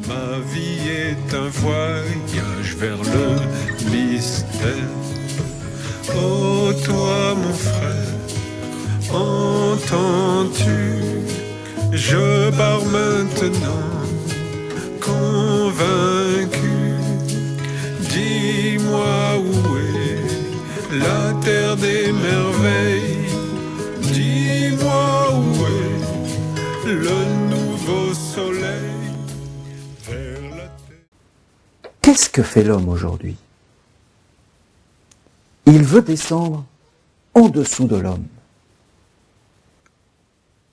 Ma vie est un voyage vers le mystère. Oh toi mon frère, entends-tu? Je pars maintenant, convaincu. Dis-moi où est la terre des merveilles. Dis-moi où est le nouveau soleil vers la terre. Qu'est-ce que fait l'homme aujourd'hui? Il veut descendre en dessous de l'homme.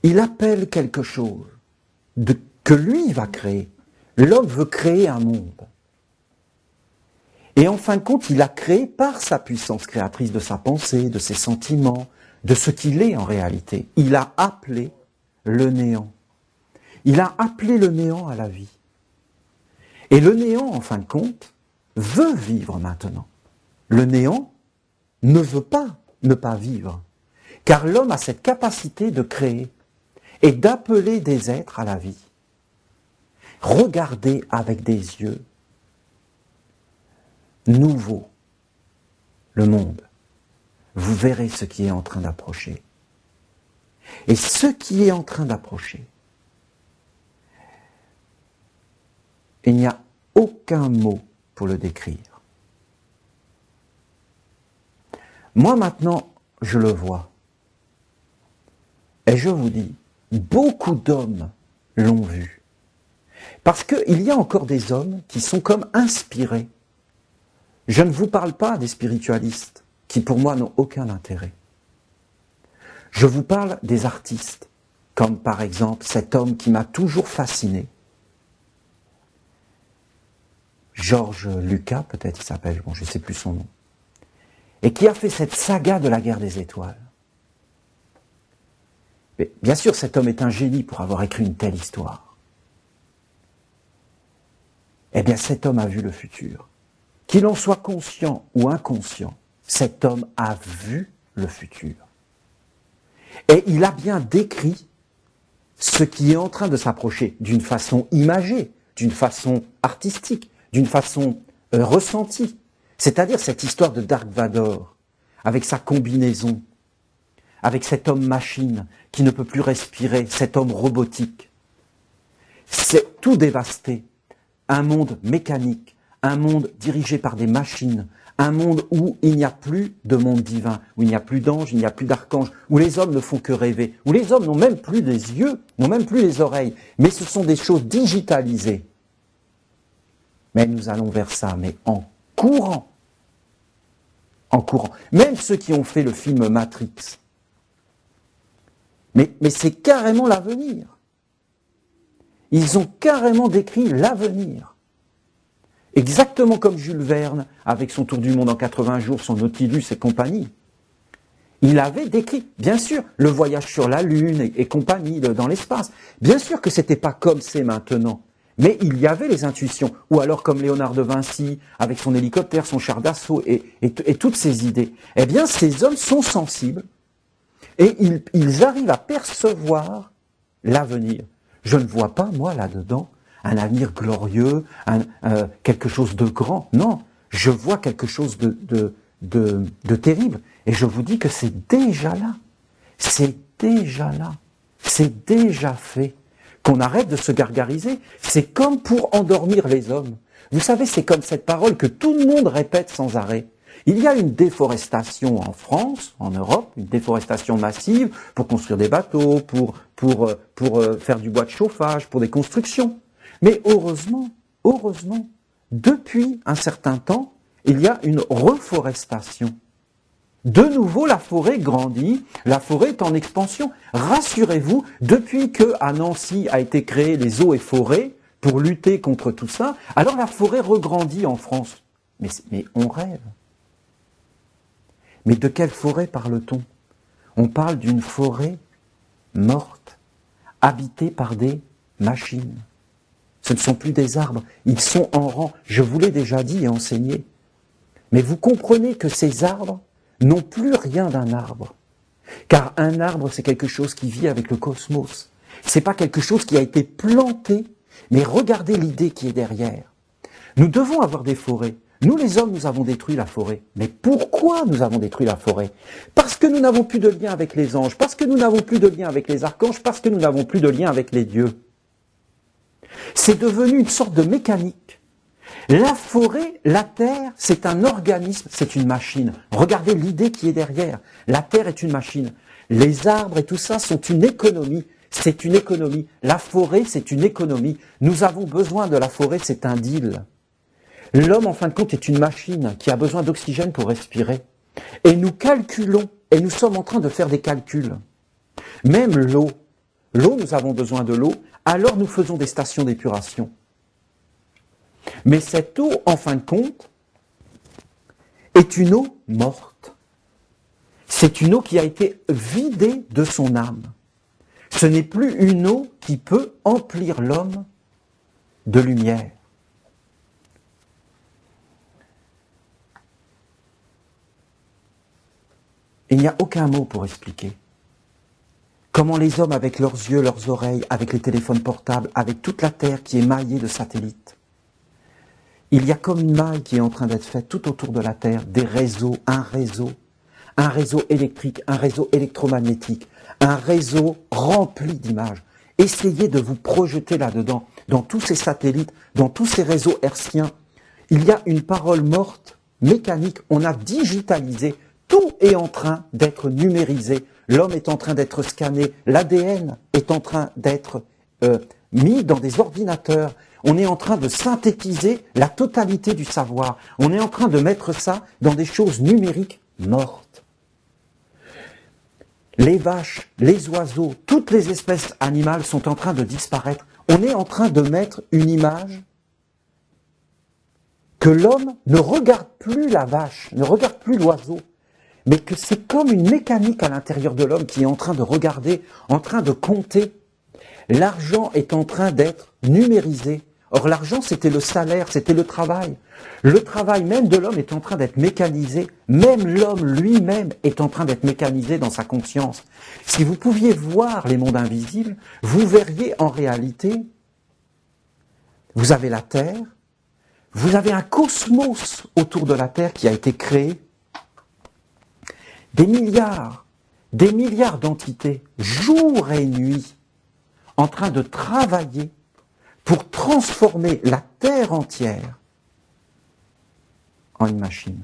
Il appelle quelque chose que lui va créer. L'homme veut créer un monde. Et en fin de compte, il a créé par sa puissance créatrice de sa pensée, de ses sentiments, de ce qu'il est en réalité. Il a appelé le néant. Il a appelé le néant à la vie. Et le néant, en fin de compte, veut vivre maintenant. Le néant ne veut pas ne pas vivre, car l'homme a cette capacité de créer et d'appeler des êtres à la vie. Regardez avec des yeux nouveaux le monde. Vous verrez ce qui est en train d'approcher. Et ce qui est en train d'approcher, il n'y a aucun mot pour le décrire. Moi maintenant, je le vois. Et je vous dis, beaucoup d'hommes l'ont vu. Parce qu'il y a encore des hommes qui sont comme inspirés. Je ne vous parle pas des spiritualistes, qui pour moi n'ont aucun intérêt. Je vous parle des artistes, comme par exemple cet homme qui m'a toujours fasciné. Georges Lucas, peut-être il s'appelle, bon je ne sais plus son nom. Et qui a fait cette saga de la guerre des étoiles. Mais bien sûr, cet homme est un génie pour avoir écrit une telle histoire. Eh bien, cet homme a vu le futur. Qu'il en soit conscient ou inconscient, cet homme a vu le futur. Et il a bien décrit ce qui est en train de s'approcher d'une façon imagée, d'une façon artistique, d'une façon ressentie. C'est-à-dire cette histoire de Dark Vador, avec sa combinaison, avec cet homme-machine qui ne peut plus respirer, cet homme robotique. C'est tout dévasté. Un monde mécanique, un monde dirigé par des machines, un monde où il n'y a plus de monde divin, où il n'y a plus d'anges, il n'y a plus d'archanges, où les hommes ne font que rêver, où les hommes n'ont même plus des yeux, n'ont même plus les oreilles, mais ce sont des choses digitalisées. Mais nous allons vers ça, mais en courant. En courant. Même ceux qui ont fait le film Matrix. Mais c'est carrément l'avenir. Ils ont carrément décrit l'avenir. Exactement comme Jules Verne, avec son tour du monde en 80 jours, son Nautilus et compagnie. Il avait décrit, bien sûr, le voyage sur la Lune et compagnie dans l'espace. Bien sûr que c'était pas comme c'est maintenant. Mais il y avait les intuitions, ou alors comme Léonard de Vinci, avec son hélicoptère, son char d'assaut et toutes ces idées. Eh bien, ces hommes sont sensibles et ils arrivent à percevoir l'avenir. Je ne vois pas, moi, là-dedans, un avenir glorieux, quelque chose de grand. Non, je vois quelque chose de terrible. Et je vous dis que c'est déjà là. C'est déjà là. C'est déjà fait. Qu'on arrête de se gargariser. C'est comme pour endormir les hommes. Vous savez, c'est comme cette parole que tout le monde répète sans arrêt. Il y a une déforestation en France, en Europe, une déforestation massive pour construire des bateaux, pour faire du bois de chauffage, pour des constructions. Mais heureusement, depuis un certain temps, il y a une reforestation. De nouveau, la forêt grandit, la forêt est en expansion. Rassurez-vous, depuis qu'à Nancy a été créé les eaux et forêts pour lutter contre tout ça, alors la forêt regrandit en France. Mais on rêve. Mais de quelle forêt parle-t-on? On parle d'une forêt morte, habitée par des machines. Ce ne sont plus des arbres, ils sont en rang. Je vous l'ai déjà dit et enseigné. Mais vous comprenez que ces arbres n'ont plus rien d'un arbre. Car un arbre, c'est quelque chose qui vit avec le cosmos. C'est pas quelque chose qui a été planté Mais regardez l'idée qui est derrière. Nous devons avoir des forêts. Nous, les hommes, nous avons détruit la forêt. Mais pourquoi nous avons détruit la forêt? Parce que nous n'avons plus de lien avec les anges, parce que nous n'avons plus de lien avec les archanges, parce que nous n'avons plus de lien avec les dieux. C'est devenu une sorte de mécanique. La forêt, la terre, c'est un organisme, c'est une machine. Regardez l'idée qui est derrière. La terre est une machine. Les arbres et tout ça sont une économie. C'est une économie. La forêt, c'est une économie. Nous avons besoin de la forêt, c'est un deal. L'homme, en fin de compte, est une machine qui a besoin d'oxygène pour respirer. Et nous calculons, et nous sommes en train de faire des calculs. Même l'eau. L'eau, nous avons besoin de l'eau, alors nous faisons des stations d'épuration. Mais cette eau, en fin de compte, est une eau morte. C'est une eau qui a été vidée de son âme. Ce n'est plus une eau qui peut emplir l'homme de lumière. Il n'y a aucun mot pour expliquer comment les hommes, avec leurs yeux, leurs oreilles, avec les téléphones portables, avec toute la Terre qui est maillée de satellites, il y a comme une maille qui est en train d'être faite tout autour de la Terre, des réseaux, un réseau électrique, un réseau électromagnétique, un réseau rempli d'images. Essayez de vous projeter là-dedans, dans tous ces satellites, dans tous ces réseaux hertziens. Il y a une parole morte, mécanique, on a digitalisé. Tout est en train d'être numérisé, l'homme est en train d'être scanné, l'ADN est en train d'être mis dans des ordinateurs, on est en train de synthétiser la totalité du savoir, on est en train de mettre ça dans des choses numériques mortes. Les vaches, les oiseaux, toutes les espèces animales sont en train de disparaître. On est en train de mettre une image que l'homme ne regarde plus la vache, ne regarde plus l'oiseau, mais que c'est comme une mécanique à l'intérieur de l'homme qui est en train de regarder, en train de compter. L'argent est en train d'être numérisé. Or, l'argent, c'était le salaire, c'était le travail. Le travail même de l'homme est en train d'être mécanisé. Même l'homme lui-même est en train d'être mécanisé dans sa conscience. Si vous pouviez voir les mondes invisibles, vous verriez en réalité, vous avez la Terre, vous avez un cosmos autour de la Terre qui a été créé, des milliards d'entités, jour et nuit, en train de travailler pour transformer la Terre entière en une machine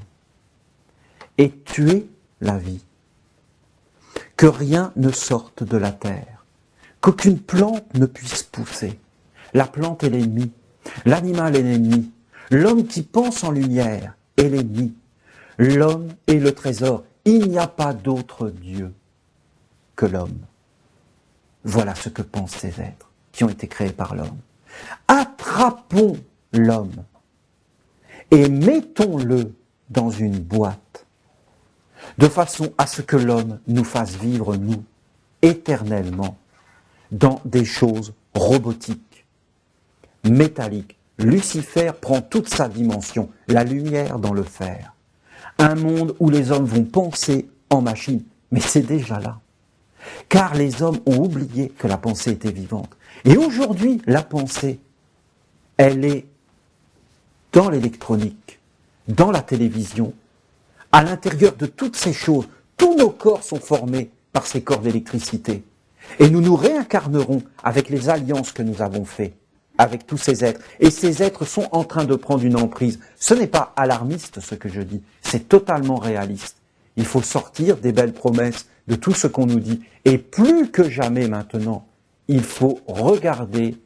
et tuer la vie. Que rien ne sorte de la Terre, qu'aucune plante ne puisse pousser. La plante est l'ennemi, l'animal est l'ennemi, l'homme qui pense en lumière est l'ennemi, l'homme est le trésor. Il n'y a pas d'autre Dieu que l'homme. Voilà ce que pensent ces êtres qui ont été créés par l'homme. Attrapons l'homme et mettons-le dans une boîte, de façon à ce que l'homme nous fasse vivre, nous, éternellement, dans des choses robotiques, métalliques. Lucifer prend toute sa dimension, la lumière dans le fer. Un monde où les hommes vont penser en machine, mais c'est déjà là. Car les hommes ont oublié que la pensée était vivante. Et aujourd'hui, la pensée, elle est dans l'électronique, dans la télévision, à l'intérieur de toutes ces choses. Tous nos corps sont formés par ces corps d'électricité. Et nous nous réincarnerons avec les alliances que nous avons faites avec tous ces êtres. Et ces êtres sont en train de prendre une emprise. Ce n'est pas alarmiste ce que je dis, c'est totalement réaliste. Il faut sortir des belles promesses, de tout ce qu'on nous dit. Et plus que jamais maintenant, il faut regarder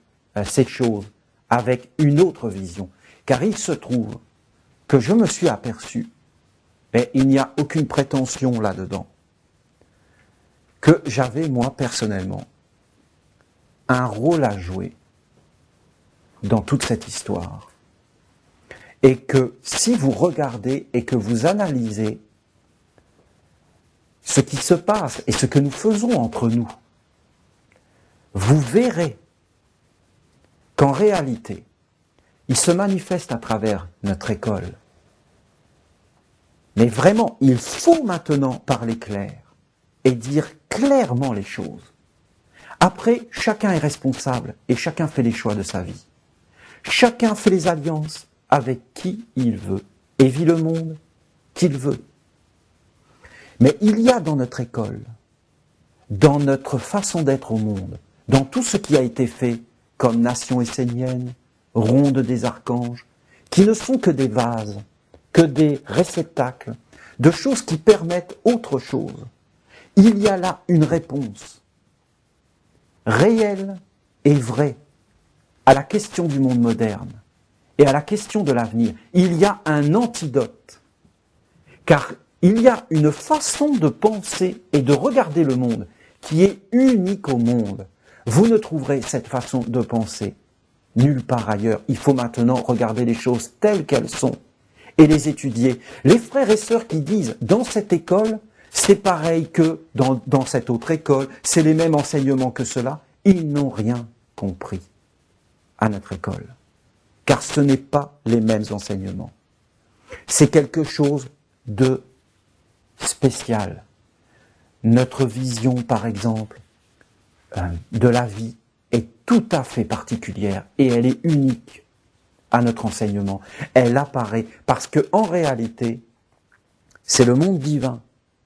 ces choses avec une autre vision. Car il se trouve que je me suis aperçu, et il n'y a aucune prétention là-dedans, que j'avais moi personnellement un rôle à jouer dans toute cette histoire. Et que si vous regardez et que vous analysez ce qui se passe et ce que nous faisons entre nous, vous verrez qu'en réalité, il se manifeste à travers notre école. Mais vraiment, il faut maintenant parler clair et dire clairement les choses. Après, chacun est responsable et chacun fait les choix de sa vie. Chacun fait les alliances avec qui il veut et vit le monde qu'il veut. Mais il y a dans notre école, dans notre façon d'être au monde, dans tout ce qui a été fait comme nation essénienne, ronde des archanges, qui ne sont que des vases, que des réceptacles, de choses qui permettent autre chose. Il y a là une réponse réelle et vraie à la question du monde moderne et à la question de l'avenir. Il y a un antidote, car il y a une façon de penser et de regarder le monde qui est unique au monde. Vous ne trouverez cette façon de penser nulle part ailleurs. Il faut maintenant regarder les choses telles qu'elles sont et les étudier. Les frères et sœurs qui disent dans cette école, c'est pareil que dans cette autre école, c'est les mêmes enseignements que cela, ils n'ont rien compris à notre école. Car ce n'est pas les mêmes enseignements. C'est quelque chose de spécial. Notre vision, par exemple, de la vie est tout à fait particulière et elle est unique à notre enseignement. Elle apparaît parce que en réalité, c'est le monde divin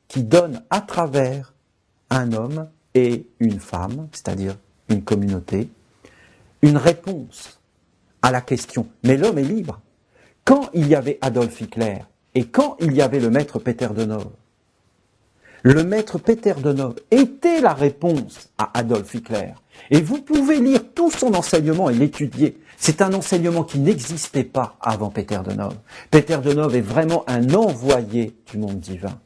qui donne à travers un homme et une femme, c'est-à-dire une communauté, une réponse à la question. Mais l'homme est libre. Quand il y avait Adolf Hitler et quand il y avait le maître Peter Dönhoff, le maître Peter Dönhoff était la réponse à Adolf Hitler. Et vous pouvez lire tout son enseignement et l'étudier. C'est un enseignement qui n'existait pas avant Peter Dönhoff. Peter Dönhoff est vraiment un envoyé du monde divin.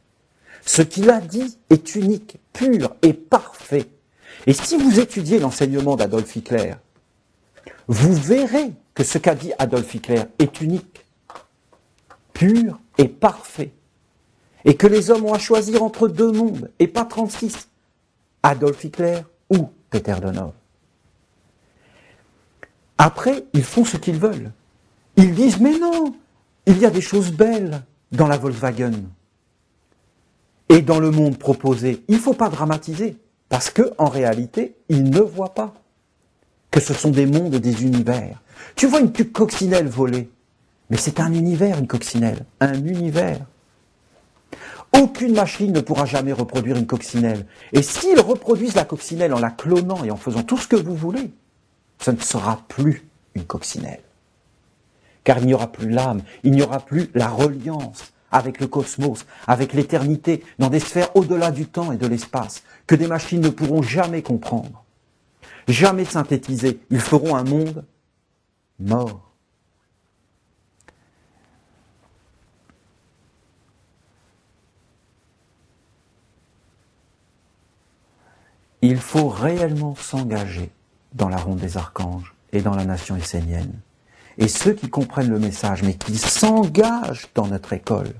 Ce qu'il a dit est unique, pur et parfait. Et si vous étudiez l'enseignement d'Adolf Hitler, vous verrez que ce qu'a dit Adolf Hitler est unique, pur et parfait. Et que les hommes ont à choisir entre deux mondes, et pas 36, Adolf Hitler ou Peter Dönhoff. Après, ils font ce qu'ils veulent. Ils disent, mais non, il y a des choses belles dans la Volkswagen. Et dans le monde proposé, il ne faut pas dramatiser, parce qu'en réalité, ils ne voient pas que ce sont des mondes, des univers. Tu vois une coccinelle voler, mais c'est un univers, une coccinelle, un univers. Aucune machine ne pourra jamais reproduire une coccinelle. Et s'ils reproduisent la coccinelle en la clonant et en faisant tout ce que vous voulez, ce ne sera plus une coccinelle. Car il n'y aura plus l'âme, il n'y aura plus la reliance avec le cosmos, avec l'éternité, dans des sphères au-delà du temps et de l'espace, que des machines ne pourront jamais comprendre, jamais synthétiser. Ils feront un monde mort. Il faut réellement s'engager dans la ronde des archanges et dans la nation essénienne. Et ceux qui comprennent le message, mais qui s'engagent dans notre école,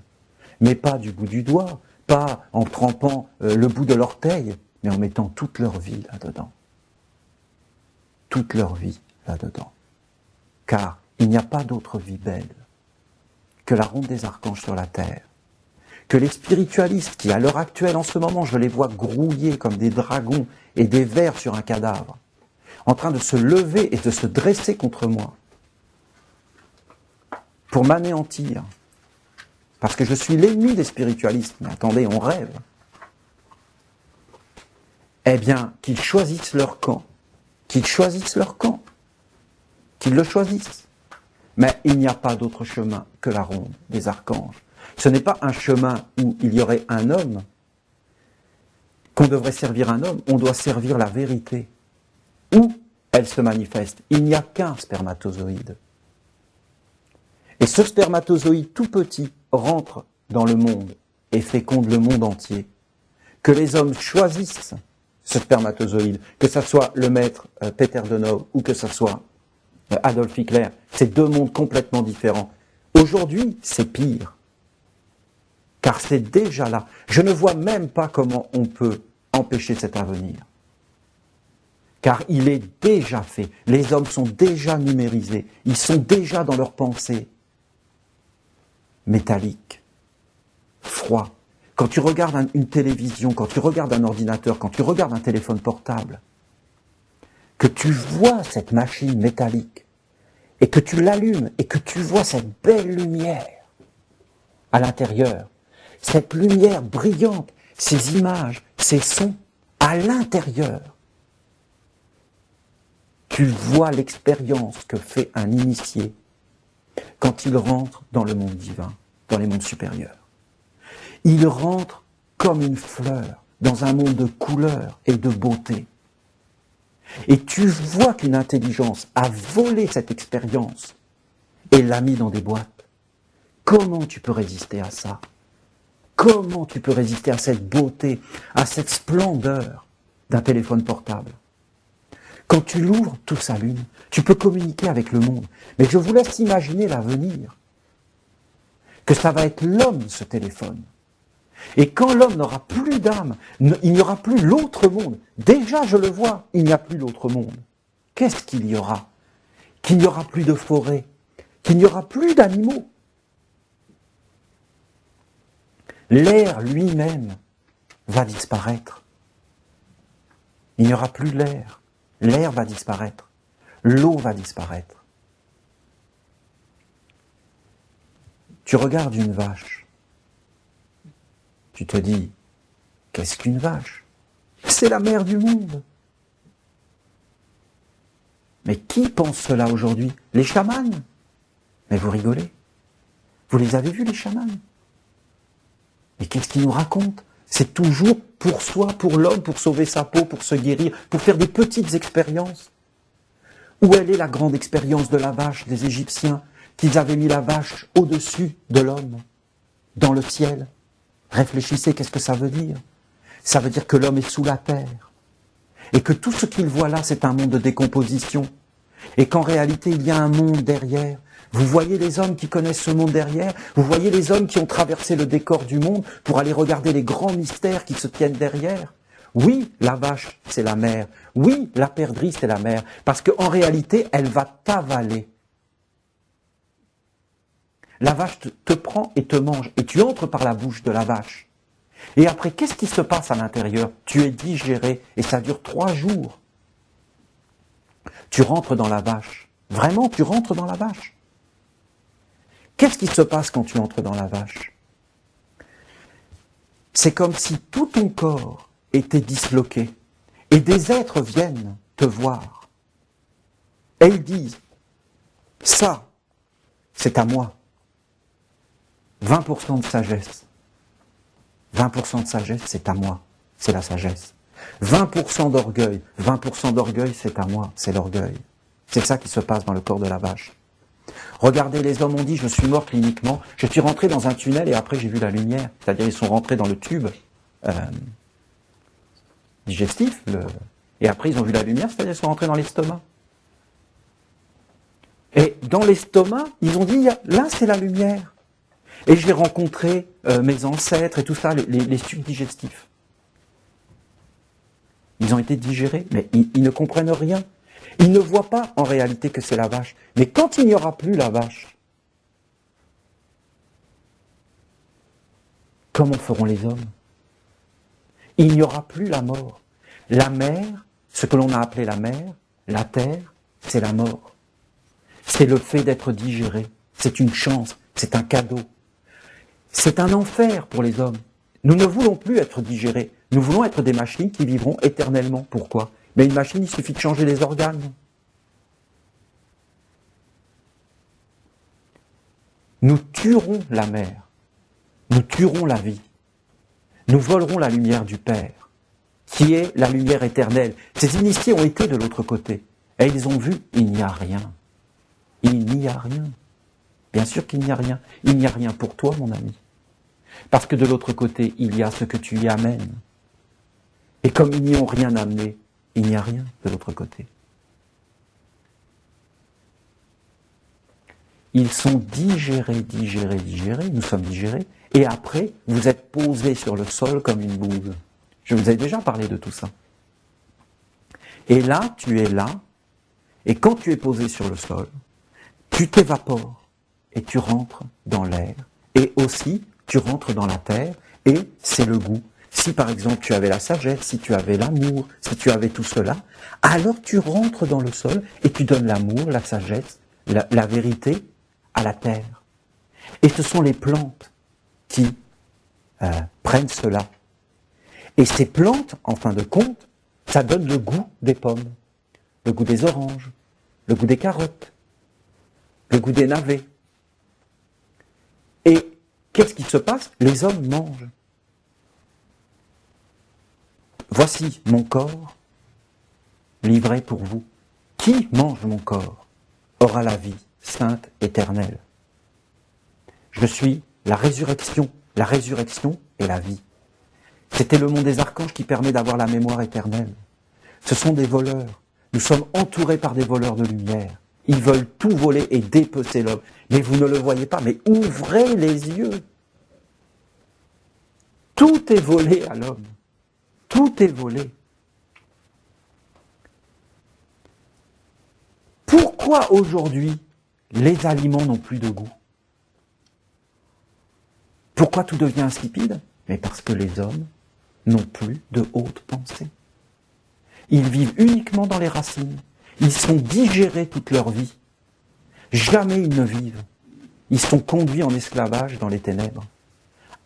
mais pas du bout du doigt, pas en trempant le bout de l'orteil, mais en mettant toute leur vie là-dedans. Toute leur vie là-dedans. Car il n'y a pas d'autre vie belle que la ronde des archanges sur la terre. Que les spiritualistes qui, à l'heure actuelle, en ce moment, je les vois grouiller comme des dragons et des vers sur un cadavre, en train de se lever et de se dresser contre moi, pour m'anéantir, parce que je suis l'ennemi des spiritualistes. Mais attendez, on rêve. Eh bien, qu'ils choisissent leur camp, qu'ils choisissent leur camp, qu'ils le choisissent. Mais il n'y a pas d'autre chemin que la ronde des archanges. Ce n'est pas un chemin où il y aurait un homme, qu'on devrait servir un homme, on doit servir la vérité. Où elle se manifeste, il n'y a qu'un spermatozoïde. Et ce spermatozoïde tout petit rentre dans le monde et féconde le monde entier. Que les hommes choisissent ce spermatozoïde, que ce soit le maître Peter Dönhoff ou que ce soit Adolf Hitler, c'est deux mondes complètement différents. Aujourd'hui, c'est pire. Car c'est déjà là. Je ne vois même pas comment on peut empêcher cet avenir. Car il est déjà fait. Les hommes sont déjà numérisés. Ils sont déjà dans leur pensée. Métallique. Froid. Quand tu regardes une télévision, quand tu regardes un ordinateur, quand tu regardes un téléphone portable, que tu vois cette machine métallique, et que tu l'allumes, et que tu vois cette belle lumière à l'intérieur, cette lumière brillante, ces images, ces sons à l'intérieur, tu vois l'expérience que fait un initié quand il rentre dans le monde divin, dans les mondes supérieurs. Il rentre comme une fleur dans un monde de couleurs et de beauté. Et tu vois qu'une intelligence a volé cette expérience et l'a mis dans des boîtes. Comment tu peux résister à ça? Comment tu peux résister à cette beauté, à cette splendeur d'un téléphone portable? Quand tu l'ouvres, tout s'allume. Tu peux communiquer avec le monde. Mais je vous laisse imaginer l'avenir. Que ça va être l'homme, ce téléphone. Et quand l'homme n'aura plus d'âme, il n'y aura plus l'autre monde. Déjà, je le vois, il n'y a plus l'autre monde. Qu'est-ce qu'il y aura? Qu'il n'y aura plus de forêt, qu'il n'y aura plus d'animaux. L'air lui-même va disparaître. Il n'y aura plus l'air. L'air va disparaître. L'eau va disparaître. Tu regardes une vache. Tu te dis, qu'est-ce qu'une vache? C'est la mère du monde. Mais qui pense cela aujourd'hui? Les chamans? Mais vous rigolez? Vous les avez vus, les chamans? Mais qu'est-ce qu'ils nous racontent? C'est toujours pour soi, pour l'homme, pour sauver sa peau, pour se guérir, pour faire des petites expériences. Où elle est la grande expérience de la vache des Égyptiens, qu'ils avaient mis la vache au-dessus de l'homme, dans le ciel? Réfléchissez, qu'est-ce que ça veut dire? Ça veut dire que l'homme est sous la terre. Et que tout ce qu'il voit là, c'est un monde de décomposition. Et qu'en réalité, il y a un monde derrière. Vous voyez les hommes qui connaissent ce monde derrière, vous voyez les hommes qui ont traversé le décor du monde pour aller regarder les grands mystères qui se tiennent derrière. Oui, la vache, c'est la mère. Oui, la perdrix, c'est la mère. Parce qu'en réalité, elle va t'avaler. La vache te prend et te mange, et tu entres par la bouche de la vache. Et après, qu'est-ce qui se passe à l'intérieur? Tu es digéré, et ça dure 3 jours. Tu rentres dans la vache. Vraiment, tu rentres dans la vache. Qu'est-ce qui se passe quand tu entres dans la vache? C'est comme si tout ton corps était disloqué et des êtres viennent te voir. Et ils disent, ça, c'est à moi. 20% de sagesse. 20% de sagesse, c'est à moi. C'est la sagesse. 20% d'orgueil. 20% d'orgueil, c'est à moi. C'est l'orgueil. C'est ça qui se passe dans le corps de la vache. Regardez, les hommes ont dit, je suis mort cliniquement, je suis rentré dans un tunnel et après j'ai vu la lumière. C'est-à-dire ils sont rentrés dans le tube digestif, et après ils ont vu la lumière, c'est-à-dire ils sont rentrés dans l'estomac. Et dans l'estomac, ils ont dit, là c'est la lumière. Et j'ai rencontré mes ancêtres et tout ça, les tubes digestifs. Ils ont été digérés, mais ils ne comprennent rien. Ils ne voient pas en réalité que c'est la vache. Mais quand il n'y aura plus la vache, comment feront les hommes? Il n'y aura plus la mort. La mer, ce que l'on a appelé la mer, la terre, c'est la mort. C'est le fait d'être digéré. C'est une chance, c'est un cadeau. C'est un enfer pour les hommes. Nous ne voulons plus être digérés. Nous voulons être des machines qui vivront éternellement. Pourquoi? Mais une machine, il suffit de changer les organes. Nous tuerons la mer. Nous tuerons la vie. Nous volerons la lumière du Père, qui est la lumière éternelle. Ces initiés ont été de l'autre côté. Et ils ont vu, il n'y a rien. Il n'y a rien. Bien sûr qu'il n'y a rien. Il n'y a rien pour toi, mon ami. Parce que de l'autre côté, il y a ce que tu y amènes. Et comme ils n'y ont rien amené, il n'y a rien de l'autre côté. Ils sont digérés, nous sommes digérés, et après, vous êtes posés sur le sol comme une bouse. Je vous ai déjà parlé de tout ça. Et là, tu es là, et quand tu es posé sur le sol, tu t'évapores, et tu rentres dans l'air, et aussi, tu rentres dans la terre, et c'est le goût. Si par exemple tu avais la sagesse, si tu avais l'amour, si tu avais tout cela, alors tu rentres dans le sol et tu donnes l'amour, la sagesse, la vérité à la terre. Et ce sont les plantes qui prennent cela. Et ces plantes, en fin de compte, ça donne le goût des pommes, le goût des oranges, le goût des carottes, le goût des navets. Et qu'est-ce qui se passe? Les hommes mangent. Voici mon corps livré pour vous. Qui mange mon corps aura la vie sainte éternelle. Je suis la résurrection et la vie. C'était le monde des archanges qui permet d'avoir la mémoire éternelle. Ce sont des voleurs. Nous sommes entourés par des voleurs de lumière. Ils veulent tout voler et dépecer l'homme. Mais vous ne le voyez pas, mais ouvrez les yeux. Tout est volé à l'homme. Tout est volé. Pourquoi aujourd'hui les aliments n'ont plus de goût? Pourquoi tout devient insipide? Mais parce que les hommes n'ont plus de haute pensée. Ils vivent uniquement dans les racines. Ils sont digérés toute leur vie. Jamais ils ne vivent. Ils sont conduits en esclavage dans les ténèbres,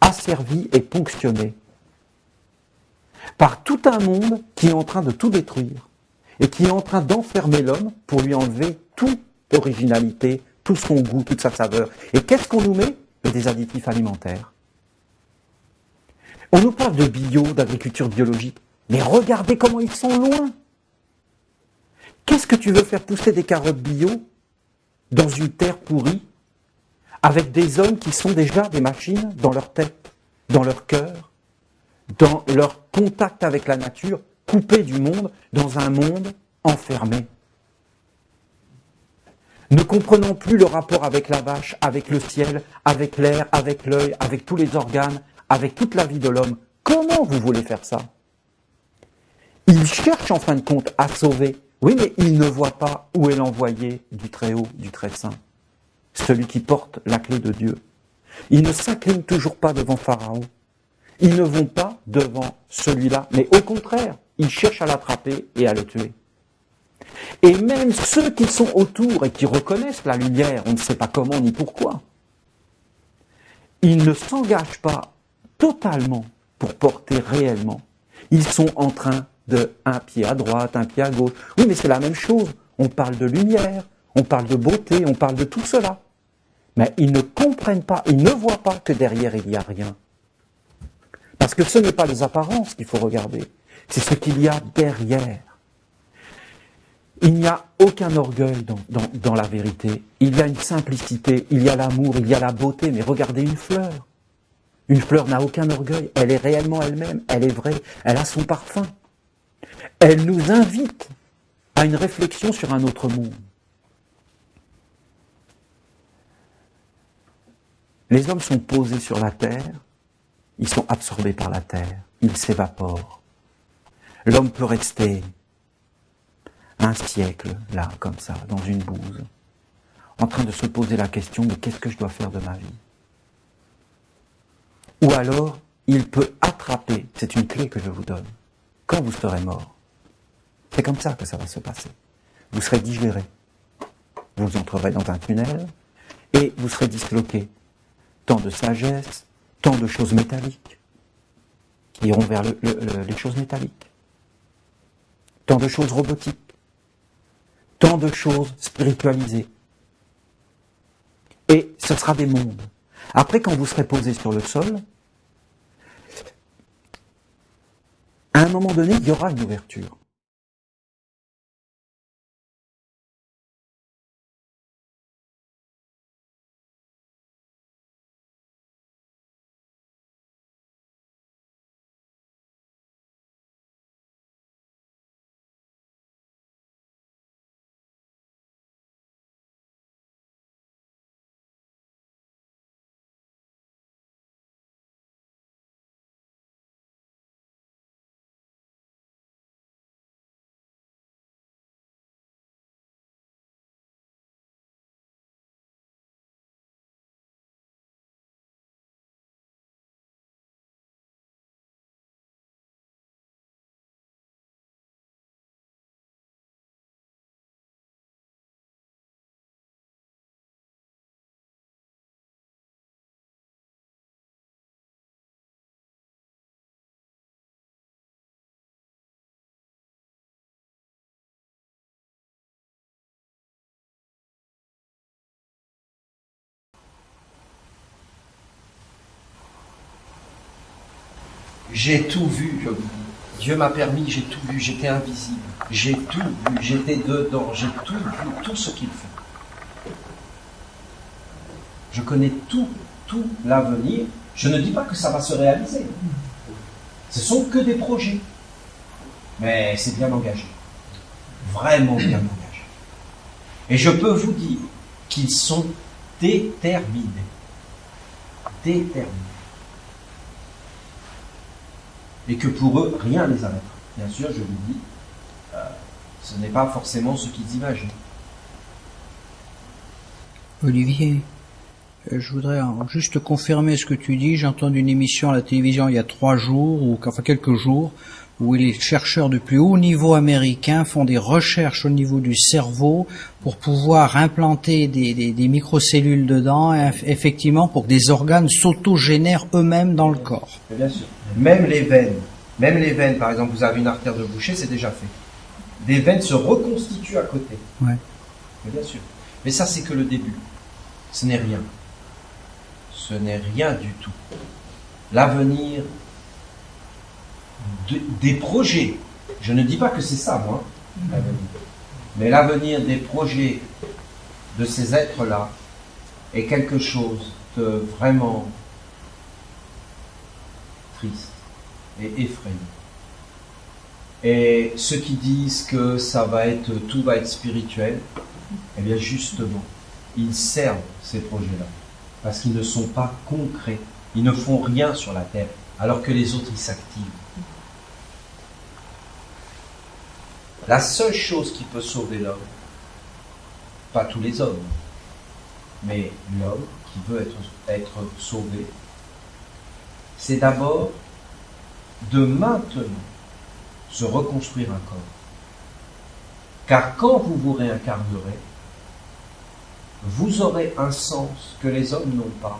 asservis et ponctionnés par tout un monde qui est en train de tout détruire et qui est en train d'enfermer l'homme pour lui enlever toute originalité, tout son goût, toute sa saveur. Et qu'est-ce qu'on nous met? Des additifs alimentaires. On nous parle de bio, d'agriculture biologique, mais regardez comment ils sont loin. Qu'est-ce que tu veux faire pousser des carottes bio dans une terre pourrie avec des hommes qui sont déjà des machines dans leur tête, dans leur cœur, dans leur contact avec la nature, coupés du monde, dans un monde enfermé. Ne comprenant plus le rapport avec la vache, avec le ciel, avec l'air, avec l'œil, avec tous les organes, avec toute la vie de l'homme. Comment vous voulez faire ça? Ils cherchent en fin de compte à sauver. Oui, mais ils ne voient pas où est l'envoyé du Très-Haut, du Très-Saint, celui qui porte la clé de Dieu. Ils ne s'inclinent toujours pas devant Pharaon. Ils ne vont pas devant celui-là, mais au contraire, ils cherchent à l'attraper et à le tuer. Et même ceux qui sont autour et qui reconnaissent la lumière, on ne sait pas comment ni pourquoi, ils ne s'engagent pas totalement pour porter réellement. Ils sont en train de un pied à droite, un pied à gauche. Oui, mais c'est la même chose. On parle de lumière, on parle de beauté, on parle de tout cela. Mais ils ne comprennent pas, ils ne voient pas que derrière il n'y a rien. Parce que ce n'est pas les apparences qu'il faut regarder, c'est ce qu'il y a derrière. Il n'y a aucun orgueil dans la vérité. Il y a une simplicité, il y a l'amour, il y a la beauté. Mais regardez une fleur. Une fleur n'a aucun orgueil. Elle est réellement elle-même. Elle est vraie. Elle a son parfum. Elle nous invite à une réflexion sur un autre monde. Les hommes sont posés sur la terre. Ils sont absorbés par la terre. Ils s'évaporent. L'homme peut rester un siècle, là, comme ça, dans une bouse, en train de se poser la question de qu'est-ce que je dois faire de ma vie. Ou alors, il peut attraper, c'est une clé que je vous donne, quand vous serez mort. C'est comme ça que ça va se passer. Vous serez digéré, vous entrerez dans un tunnel, et vous serez disloqué. Tant de sagesse, tant de choses métalliques, qui iront vers les choses métalliques. Tant de choses robotiques. Tant de choses spiritualisées. Et ce sera des mondes. Après, quand vous serez posé sur le sol, à un moment donné, il y aura une ouverture. J'ai tout vu, je vous dis. Dieu m'a permis, j'ai tout vu, j'étais invisible. J'ai tout vu, j'étais dedans, j'ai tout vu, tout ce qu'il fait. Je connais tout l'avenir. Je ne dis pas que ça va se réaliser. Ce sont que des projets. Mais c'est bien engagé. Vraiment bien engagé. Et je peux vous dire qu'ils sont déterminés. Déterminés. Et que pour eux, rien ne les arrêtera. Bien sûr, je vous dis, ce n'est pas forcément ce qu'ils imaginent. Olivier, je voudrais juste confirmer ce que tu dis. J'ai entendu une émission à la télévision il y a 3 jours, ou enfin quelques jours, où les chercheurs de plus haut niveau américains font des recherches au niveau du cerveau pour pouvoir implanter des microcellules dedans, effectivement, pour que des organes s'autogénèrent eux-mêmes dans le corps. Mais bien sûr. Même les veines, par exemple, vous avez une artère de boucher, c'est déjà fait. Des veines se reconstituent à côté. Ouais. Mais bien sûr. Mais ça, c'est que le début. Ce n'est rien. Ce n'est rien du tout. L'avenir des projets, je ne dis pas que c'est ça, moi, l'avenir. Mais l'avenir des projets de ces êtres-là est quelque chose de vraiment triste et effrayant. Et ceux qui disent que tout va être spirituel, eh bien justement, ils servent ces projets-là, parce qu'ils ne sont pas concrets, ils ne font rien sur la terre, alors que les autres, ils s'activent. La seule chose qui peut sauver l'homme, pas tous les hommes, mais l'homme qui veut être sauvé, c'est d'abord de maintenant se reconstruire un corps. Car quand vous vous réincarnerez, vous aurez un sens que les hommes n'ont pas.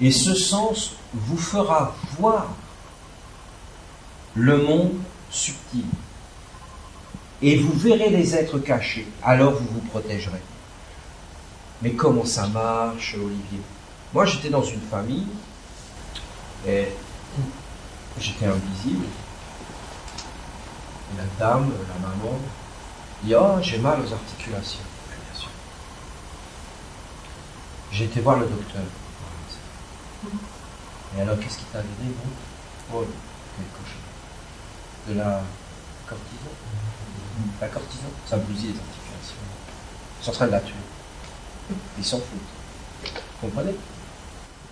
Et ce sens vous fera voir le monde subtil. Et vous verrez les êtres cachés. Alors vous vous protégerez. Mais comment ça marche, Olivier? Moi, j'étais dans une famille et j'étais invisible. Et la dame, la maman, dit « Oh, j'ai mal aux articulations. » Bien sûr. J'ai été voir le docteur. Et alors, qu'est-ce qui t'a donné? Oh, quelque chose. De la cortisone. La cortisone, ça bousille les articulations. Ils sont en train de la tuer. Ils s'en foutent. Vous comprenez?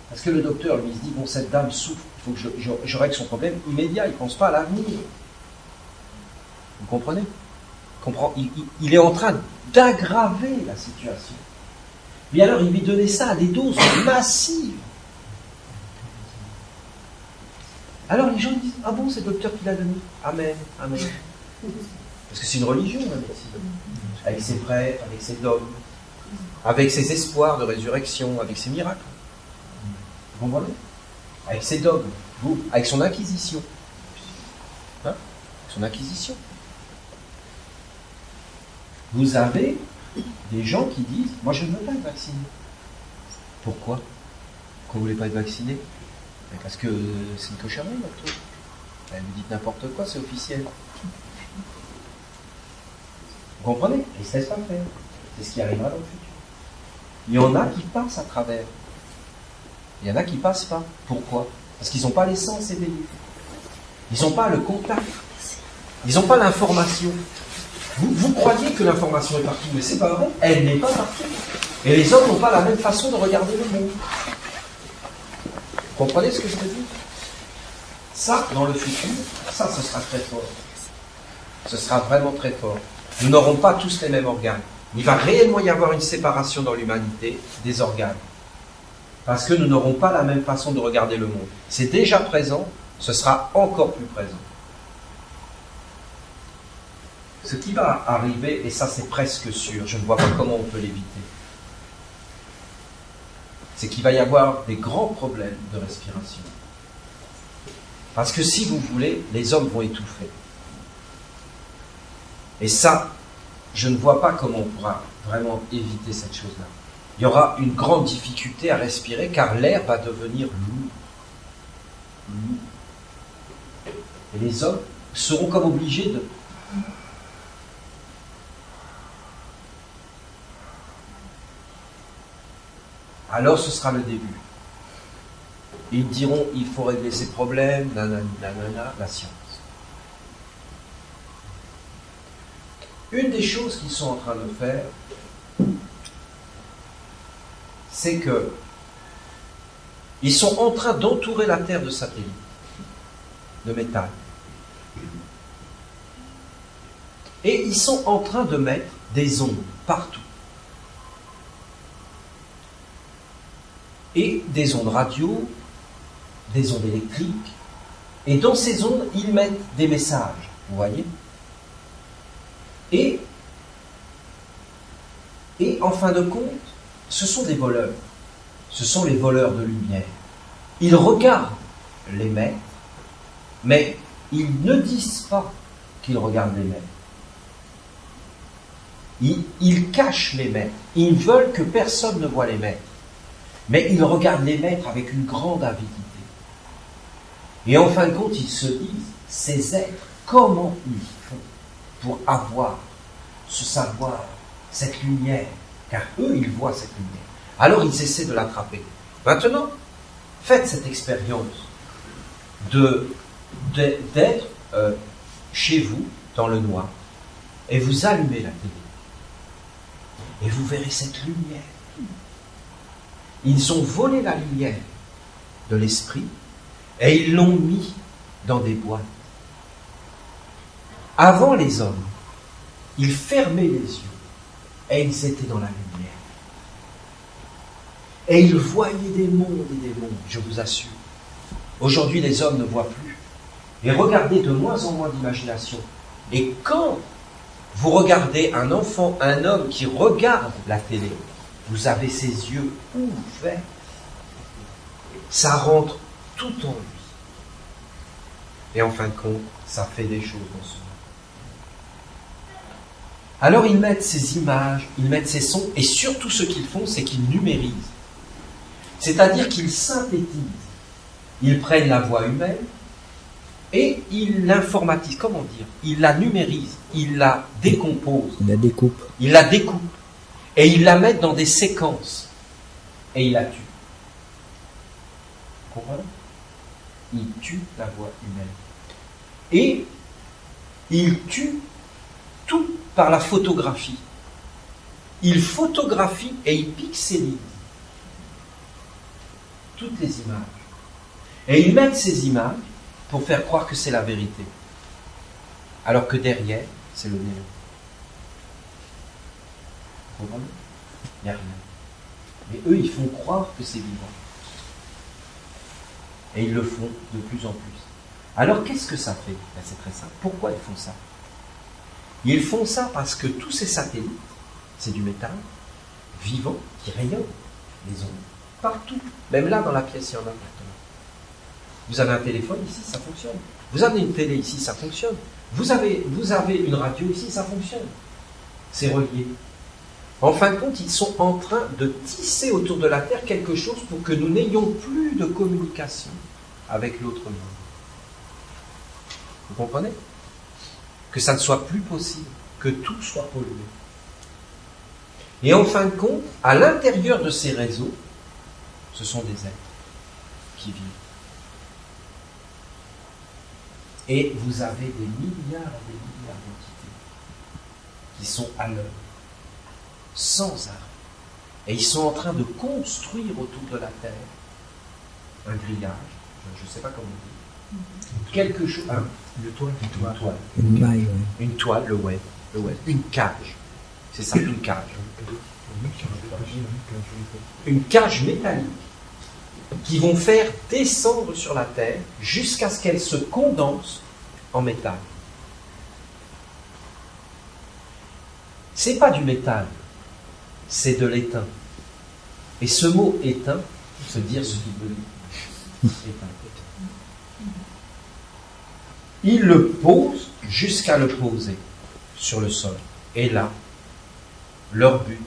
Parce que le docteur, lui, il se dit, bon, cette dame souffre, il faut que je règle son problème immédiat, il ne pense pas à l'avenir. Vous comprenez? Il est en train d'aggraver la situation. Mais alors, il lui donnait ça à des doses massives. Alors, les gens disent, ah bon, c'est le docteur qui l'a donné. Amen, amen. Parce que c'est une religion, la médecine. Avec ses prêtres, avec ses dogmes, avec ses espoirs de résurrection, avec ses miracles. Vous comprenez? Avec ses dogmes, avec son inquisition. Hein? Son inquisition. Vous avez des gens qui disent, moi je ne veux pas être vacciné. Pourquoi? Pourquoi vous ne voulez pas être vacciné? Parce que c'est une cochonnerie, docteur. Vous dites n'importe quoi, c'est officiel. Vous comprenez? Et ils ne se laissent pas faire. C'est ce qui arrivera dans le futur. Il y en a qui passent à travers. Il y en a qui ne passent pas. Pourquoi? Parce qu'ils n'ont pas les sens éveillés. Ils n'ont pas le contact. Ils n'ont pas l'information. Vous croyez que l'information est partout, mais c'est pas vrai. Elle n'est pas partout. Et les hommes n'ont pas la même façon de regarder le monde. Vous comprenez ce que je veux dire? Ça, dans le futur, ça, ce sera très fort. Ce sera vraiment très fort. Nous n'aurons pas tous les mêmes organes. Il va réellement y avoir une séparation dans l'humanité des organes. Parce que nous n'aurons pas la même façon de regarder le monde. C'est déjà présent, ce sera encore plus présent. Ce qui va arriver, et ça c'est presque sûr, je ne vois pas comment on peut l'éviter, c'est qu'il va y avoir des grands problèmes de respiration. Parce que si vous voulez, les hommes vont étouffer. Et ça, je ne vois pas comment on pourra vraiment éviter cette chose-là. Il y aura une grande difficulté à respirer car l'air va devenir lourd. Et les hommes seront comme obligés de... Alors ce sera le début. Ils diront, il faut régler ces problèmes, nanana, la science. Une des choses qu'ils sont en train de faire, c'est que ils sont en train d'entourer la Terre de satellites, de métal. Et ils sont en train de mettre des ondes partout. Et des ondes radio, des ondes électriques. Et dans ces ondes, ils mettent des messages, vous voyez ? Et en fin de compte, ce sont des voleurs. Ce sont les voleurs de lumière. Ils regardent les maîtres, mais ils ne disent pas qu'ils regardent les maîtres. Ils cachent les maîtres. Ils veulent que personne ne voie les maîtres. Mais ils regardent les maîtres avec une grande avidité. Et en fin de compte, ils se disent, ces êtres, comment ils font pour avoir ce savoir, cette lumière, car eux, ils voient cette lumière. Alors, ils essaient de l'attraper. Maintenant, faites cette expérience d'être chez vous, dans le noir, et vous allumez la télé. Et vous verrez cette lumière. Ils ont volé la lumière de l'esprit et ils l'ont mis dans des boîtes. Avant les hommes, ils fermaient les yeux et ils étaient dans la lumière. Et ils voyaient des mondes et des mondes, je vous assure. Aujourd'hui, les hommes ne voient plus. Et regardez de moins en moins d'imagination. Et quand vous regardez un enfant, un homme qui regarde la télé, vous avez ses yeux ouverts. Ça rentre tout en lui. Et en fin de compte, ça fait des choses dans ce monde. Alors ils mettent ces images, ils mettent ces sons, et surtout ce qu'ils font, c'est qu'ils numérisent. C'est-à-dire qu'ils synthétisent. Ils prennent la voix humaine et ils l'informatisent, comment dire ? Ils la numérisent, ils la décomposent. Il la découpe. Ils la découpent. Et ils la mettent dans des séquences. Et ils la tuent. Vous comprenez ? Ils tuent la voix humaine. Et ils tuent tout par la photographie. Ils photographient et ils pixelisent toutes les images. Et ils mettent ces images pour faire croire que c'est la vérité. Alors que derrière, c'est le néant. Vous comprenez ? Il n'y a rien. Mais eux, ils font croire que c'est vivant. Et ils le font de plus en plus. Alors, qu'est-ce que ça fait ? Ben, c'est très simple. Pourquoi ils font ça ? Ils font ça parce que tous ces satellites, c'est du métal, vivant, qui rayonne les ondes. Partout. Même là, dans la pièce, il y en a partout. Vous avez un téléphone ici, ça fonctionne. Vous avez une télé ici, ça fonctionne. Vous avez une radio ici, ça fonctionne. C'est relié. En fin de compte, ils sont en train de tisser autour de la Terre quelque chose pour que nous n'ayons plus de communication avec l'autre monde. Vous comprenez ? Que ça ne soit plus possible, que tout soit pollué. Et en fin de compte, à l'intérieur de ces réseaux, ce sont des êtres qui vivent. Et vous avez des milliards d'entités qui sont à l'œuvre, sans arrêt. Et ils sont en train de construire autour de la Terre un grillage, je ne sais pas comment dire, quelque chose, une toile, Une maille, ouais. une toile, le web, une cage, c'est ça, une cage. Une cage métallique qui vont faire descendre sur la Terre jusqu'à ce qu'elle se condense en métal. C'est pas du métal, c'est de l'étain. Et ce mot étain, se dire ce qu'il veut dire. Étain. Il le pose jusqu'à le poser sur le sol. Et là, leur but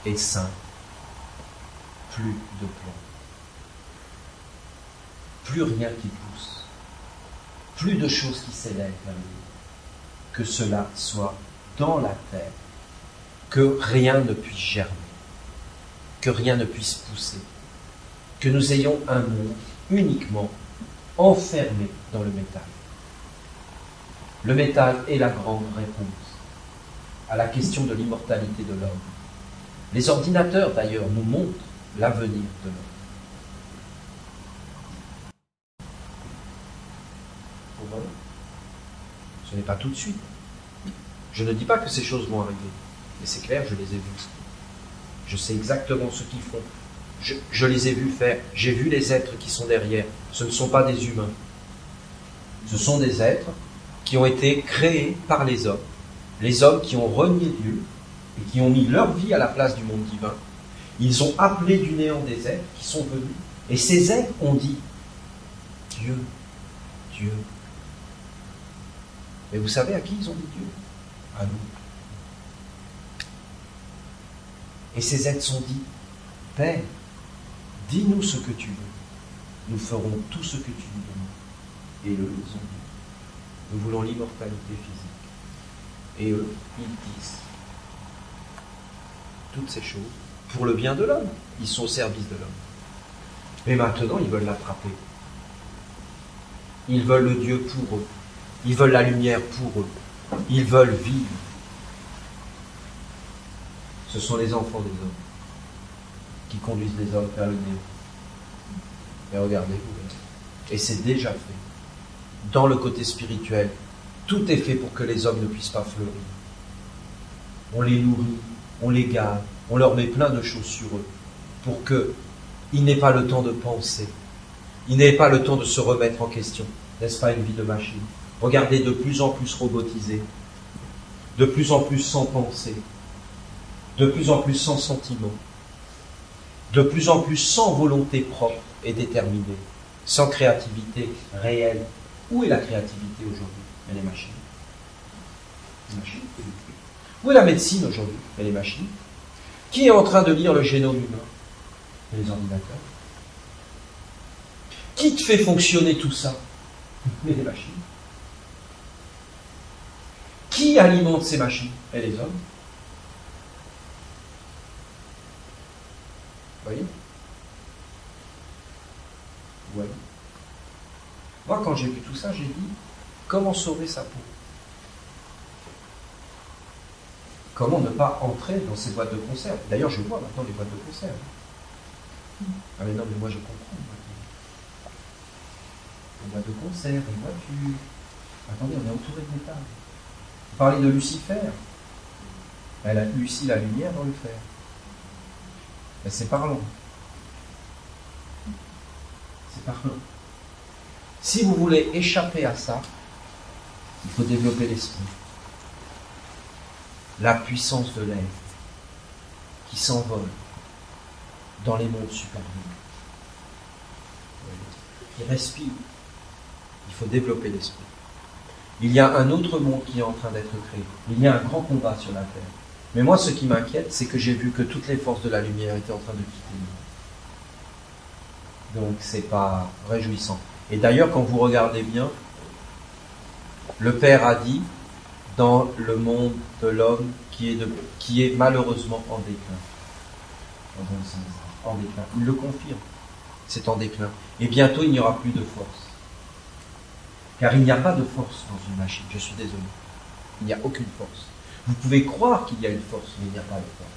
est simple. Plus de plomb. Plus rien qui pousse. plus de choses qui s'élèvent vers lui, que cela soit dans la terre, que rien ne puisse germer, que rien ne puisse pousser, que nous ayons un monde uniquement enfermé dans le métal. Le métal est la grande réponse à la question de l'immortalité de l'homme. Les ordinateurs, d'ailleurs, nous montrent l'avenir de l'homme. Vous voyez ? Ce n'est pas tout de suite. Je ne dis pas que ces choses vont arriver, mais c'est clair, je les ai vues. Je sais exactement ce qu'ils font. Je les ai vus faire. J'ai vu les êtres qui sont derrière. Ce ne sont pas des humains. Ce sont des êtres qui ont été créés par les hommes qui ont renié Dieu et qui ont mis leur vie à la place du monde divin. Ils ont appelé du néant des êtres qui sont venus. Et ces êtres ont dit Dieu, Dieu. Mais vous savez à qui ils ont dit Dieu ? À nous. Et ces êtres sont dit Père, dis-nous ce que tu veux. Nous ferons tout ce que tu nous demandes. Et eux, ils ont dit nous voulons l'immortalité physique. Et eux, ils disent toutes ces choses pour le bien de l'homme. Ils sont au service de l'homme. Mais maintenant, ils veulent l'attraper. Ils veulent le Dieu pour eux. Ils veulent la lumière pour eux. Ils veulent vivre. Ce sont les enfants des hommes qui conduisent les hommes vers le néant. Et regardez-vous. Et c'est déjà fait. Dans le côté spirituel, tout est fait pour que les hommes ne puissent pas fleurir. On les nourrit, on les garde, on leur met plein de choses sur eux pour qu'ils n'aient pas le temps de penser, ils n'aient pas le temps de se remettre en question. N'est-ce pas une vie de machine ? Regardez, de plus en plus robotisée, de plus en plus sans pensée, de plus en plus sans sentiment, de plus en plus sans volonté propre et déterminée, sans créativité réelle. Où est la créativité aujourd'hui ? Mais les machines. Les machines. Où est la médecine aujourd'hui ? Mais les machines. Qui est en train de lire le génome humain ? Mais les ordinateurs. Qui te fait fonctionner tout ça ? Mais les machines. Qui alimente ces machines ? Et les hommes. Vous voyez ? Vous voyez ? Moi, quand j'ai vu tout ça, j'ai dit, comment sauver sa peau ? Comment ne pas entrer dans ces boîtes de conserve ? D'ailleurs, je vois maintenant les boîtes de conserve. Ah mais non, mais moi je comprends maintenant. Les boîtes de conserve, les voitures. Attendez, on est entouré de métal. Vous parlez de Lucifer. Elle a Lucie la lumière dans le fer. Mais c'est parlant. C'est parlant. Si vous voulez échapper à ça, il faut développer l'esprit. La puissance de l'air qui s'envole dans les mondes supérieurs. Il respire. Il faut développer l'esprit. Il y a un autre monde qui est en train d'être créé. Il y a un grand combat sur la terre. Mais moi, ce qui m'inquiète, c'est que j'ai vu que toutes les forces de la lumière étaient en train de quitter le monde. Donc, c'est pas réjouissant. Et d'ailleurs, quand vous regardez bien, le Père a dit, dans le monde de l'homme qui est malheureusement en déclin. En déclin. Il le confirme. C'est en déclin. Et bientôt, il n'y aura plus de force. Car il n'y a pas de force dans une machine. Je suis désolé. Il n'y a aucune force. Vous pouvez croire qu'il y a une force, mais il n'y a pas de force.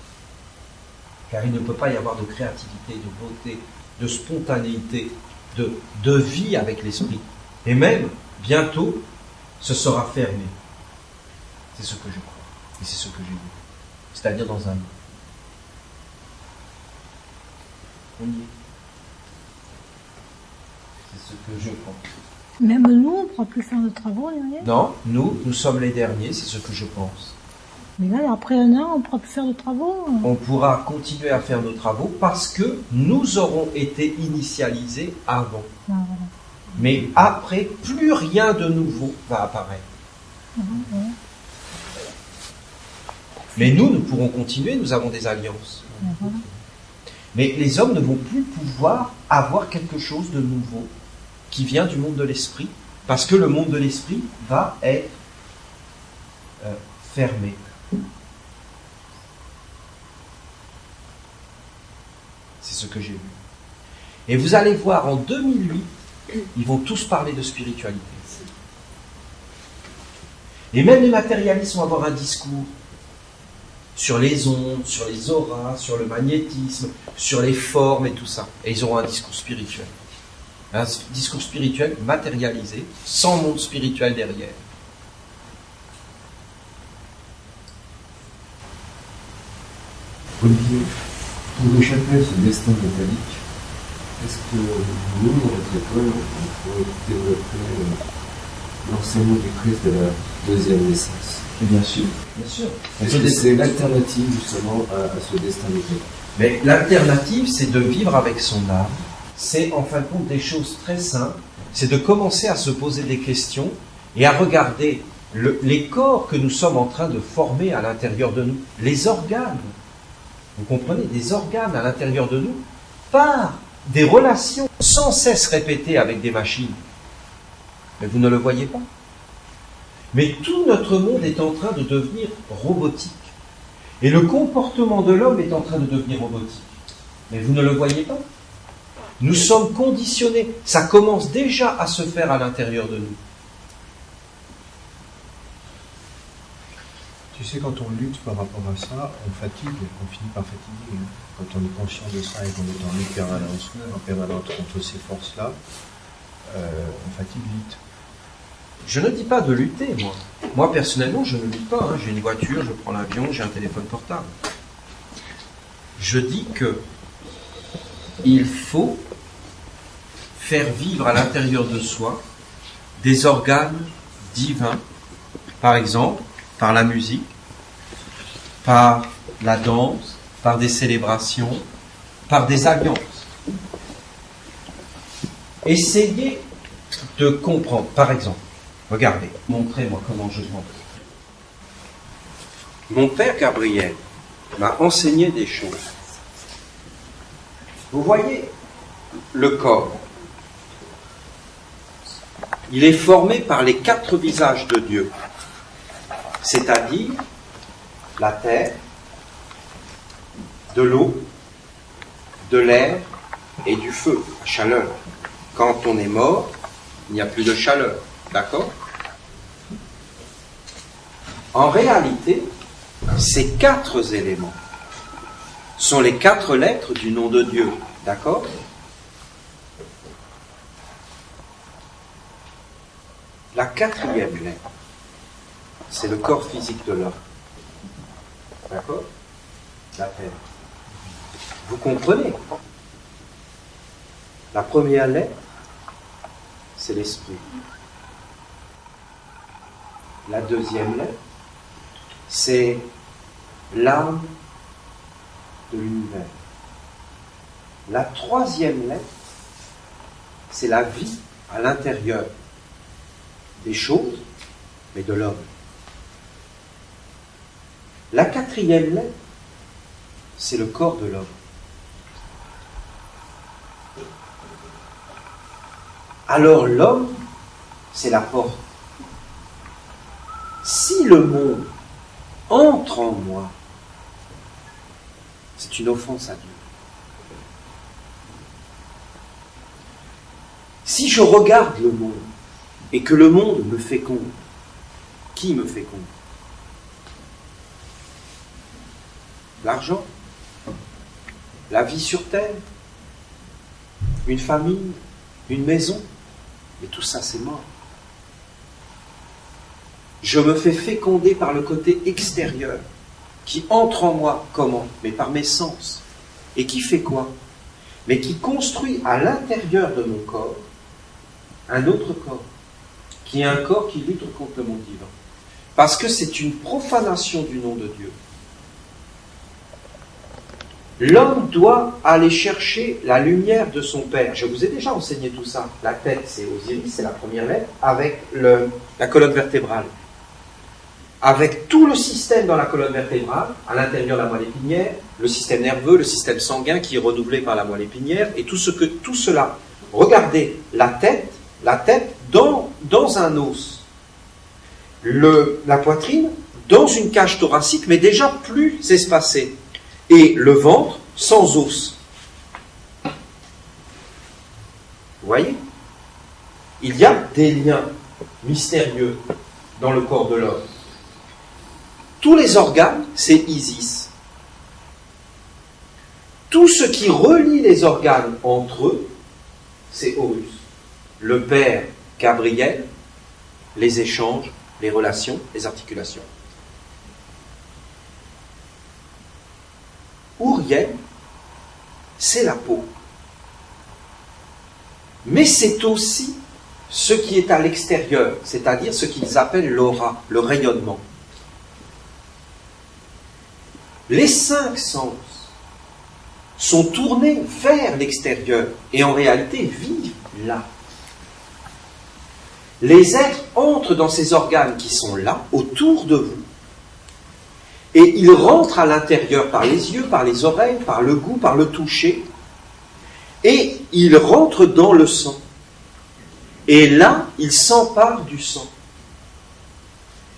Car il ne peut pas y avoir de créativité, de beauté, de spontanéité, de vie avec l'esprit. Et même, bientôt, ce sera fermé. C'est ce que je crois. Et c'est ce que j'ai vu. C'est-à-dire dans un an. On y est. C'est ce que je pense. Même nous, on ne pourra plus faire de travaux derrière. Non, nous sommes les derniers, c'est ce que je pense. Mais là, après un an, on ne pourra plus faire de travaux. On pourra continuer à faire nos travaux parce que nous aurons été initialisés avant. Ah, voilà. Mais après, plus rien de nouveau va apparaître. Ouais. Mais nous pourrons continuer, nous avons des alliances. Voilà. Mais les hommes ne vont plus pouvoir avoir quelque chose de nouveau qui vient du monde de l'esprit Parce que le monde de l'esprit va être fermé. C'est ce que j'ai vu. Et vous allez voir, en 2008, ils vont tous parler de spiritualité. Et même les matérialistes vont avoir un discours sur les ondes, sur les auras, sur le magnétisme, sur les formes et tout ça. Et ils auront un discours spirituel. Un discours spirituel matérialisé, sans monde spirituel derrière. Olivier, pour de chacun ce destin métallique, est-ce que nous, dans notre école, on pourrait développer l'enseignement du Christ de la deuxième naissance? Bien sûr, bien sûr. Est-ce que c'est l'alternative justement à ce destin métallique? Mais l'alternative, c'est de vivre avec son âme. C'est en fin de compte des choses très simples. C'est de commencer à se poser des questions et à regarder les corps que nous sommes en train de former à l'intérieur de nous. Les organes, vous comprenez, des organes à l'intérieur de nous, par des relations sans cesse répétées avec des machines. Mais vous ne le voyez pas. Mais tout notre monde est en train de devenir robotique. Et le comportement de l'homme est en train de devenir robotique. Mais vous ne le voyez pas. Nous sommes conditionnés. Ça commence déjà à se faire à l'intérieur de nous. Tu sais, quand on lutte par rapport à ça, on fatigue, on finit par fatiguer. Quand on est conscient de ça et qu'on est en lutte permanente contre ces forces-là, on fatigue vite. Je ne dis pas de lutter, moi. Moi, personnellement, je ne lutte pas. J'ai une voiture, je prends l'avion, j'ai un téléphone portable. Je dis que il faut faire vivre à l'intérieur de soi des organes divins, par exemple, par la musique, par la danse, par des célébrations, par des alliances. Essayez de comprendre, par exemple, regardez, montrez-moi comment je pense. Mon père Gabriel m'a enseigné des choses. Vous voyez le corps. Il est formé par les 4 visages de Dieu, c'est-à-dire la terre, de l'eau, de l'air et du feu, la chaleur. Quand on est mort, il n'y a plus de chaleur, d'accord? En réalité, ces 4 éléments sont les 4 lettres du nom de Dieu, d'accord? La 4e lettre, c'est le corps physique de l'homme. D'accord? La terre. Vous comprenez? La première lettre, c'est l'esprit. La 2e lettre, c'est l'âme de l'univers. La 3e lettre, c'est la vie à l'intérieur des choses, mais de l'homme. La 4e lettre, c'est le corps de l'homme. Alors l'homme, c'est la porte. Si le monde entre en moi, c'est une offense à Dieu. Si je regarde le monde et que le monde me féconde, qui me féconde? L'argent, la vie sur terre, une famille, une maison, et tout ça c'est mort. Je me fais féconder par le côté extérieur, qui entre en moi, comment? Mais par mes sens. Et qui fait quoi? Mais qui construit à l'intérieur de mon corps un autre corps, qui est un corps qui lutte contre le monde divin. Parce que c'est une profanation du nom de Dieu. L'homme doit aller chercher la lumière de son Père. Je vous ai déjà enseigné tout ça. La tête, c'est Osiris, c'est la première lettre, avec la colonne vertébrale. Avec tout le système dans la colonne vertébrale, à l'intérieur de la moelle épinière, le système nerveux, le système sanguin qui est renouvelé par la moelle épinière, et tout cela. Regardez, la tête dans un os. La poitrine dans une cage thoracique, mais déjà plus espacée. Et le ventre sans os. Vous voyez? Il y a des liens mystérieux dans le corps de l'homme. Tous les organes, c'est Isis. Tout ce qui relie les organes entre eux, c'est Horus. Le père Gabriel, les échanges, les relations, les articulations. Uriel, c'est la peau. Mais c'est aussi ce qui est à l'extérieur, c'est-à-dire ce qu'ils appellent l'aura, le rayonnement. Les 5 sens sont tournés vers l'extérieur et en réalité vivent là. Les êtres entrent dans ces organes qui sont là, autour de vous, et ils rentrent à l'intérieur par les yeux, par les oreilles, par le goût, par le toucher, et ils rentrent dans le sang. Et là, ils s'emparent du sang.